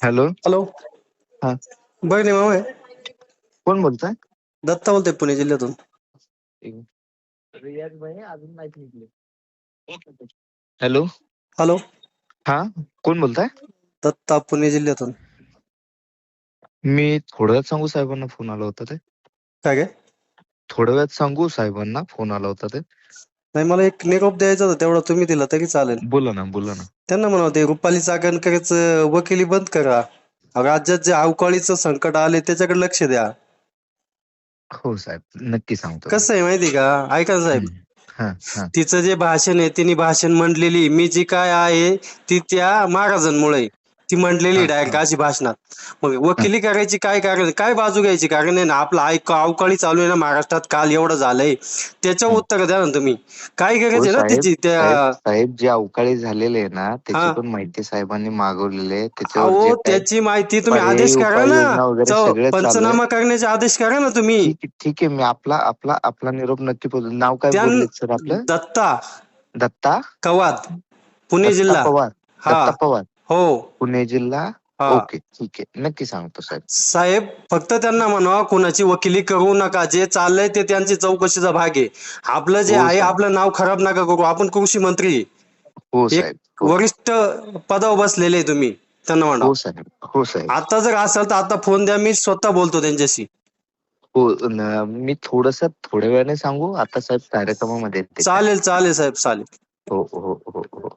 Hello. Hello. हा, बघ मामा आहे. कोण बोलताय? दत्ता बोलतोय पुणे जिल्ह्यातून. रियाज भाई अजून नाही निघले. हॅलो. हॅलो. हा, कोण बोलताय? दत्ता पुणे जिल्ह्यातून. मी थोड्या वेळात सांगू साहेबांना फोन आला होता ते. काय काय? थोड्या वेळात सांगू साहेबांना फोन आला होता ते. नाही, मला एक निरोप द्यायचा होता, तेवढा तुम्ही दिला तरी चालेल. बोला ना, बोला ना. त्यांना म्हणा ते रुपाली चाकणकरचं वकिली बंद करा. राज्यात जे अवकाळीचं संकट आले त्याच्याकडे लक्ष द्या. हो साहेब, नक्की सांगतो मी. कसं आहे माहिती का, ऐका ना साहेब. हा हा. तिचं जे भाषण आहे तिने भाषण म्हणलेली, मी जी काय आहे ती त्या महाराजांमुळे ती म्हणलेली हा डायरेक्ट हा अशी भाषणात. मग हा. वकिली करायची काय कारण, काय बाजू घ्यायची कारण आहे ना. आपलं अवकाळी चालू आहे ना महाराष्ट्रात, काल एवढं झालंय त्याच्या हं. उत्तर द्या ना तुम्ही. काय हो गरज आहे ना साहेब, तिची साहेब त्या. साहेब जे अवकाळी झालेले आहे ना त्याची हा, पण माहिती साहेबांनी मागवलेली आहे. त्याच्यावर जे अहो काय त्याची माहिती तुम्ही पर्यायी आदेश करा ना. उपाययोजना वगैरे सगळं चालू आहे. पंचनामा करण्याचे आदेश करा ना तुम्ही. ठीक आहे, ठीक आहे. मी आपला आपला आपला निरोप नक्की पोहोचू. नाव काय त्या बोललेत सर आपलं? दत्ता दत्ता कवाद, पुणे दत्ता जिल्हा. पवार. हा. दत्ता पवार, हो. पुणे जिल्हा. हा ओके, ठीक आहे. नक्की सांगतो साहेब. साहेब, फक्त त्यांना म्हणा कुणाची वकिली करू नका. जे चाललंय ते त्यांची चौकशीचा भाग आहे. आपलं जे हो आहे साहेब, आपलं नाव खराब नका करू. आपण कृषी मंत्री आहे. हो एक साहेब, हो वरिष्ठ पदावर बसलेले आहे तुम्ही. त्यांना म्हणा हो साहेब, हो साहेब, आता जर असेल तर आता फोन द्या, मी स्वतः बोलतो त्यांच्याशी. हो. मी थोड्या वेळाने सांगू. आता साहेब कार्यक्रमामध्ये आहेत ते काय. चालेल चालेल साहेब, चालेल. हो हो हो हो.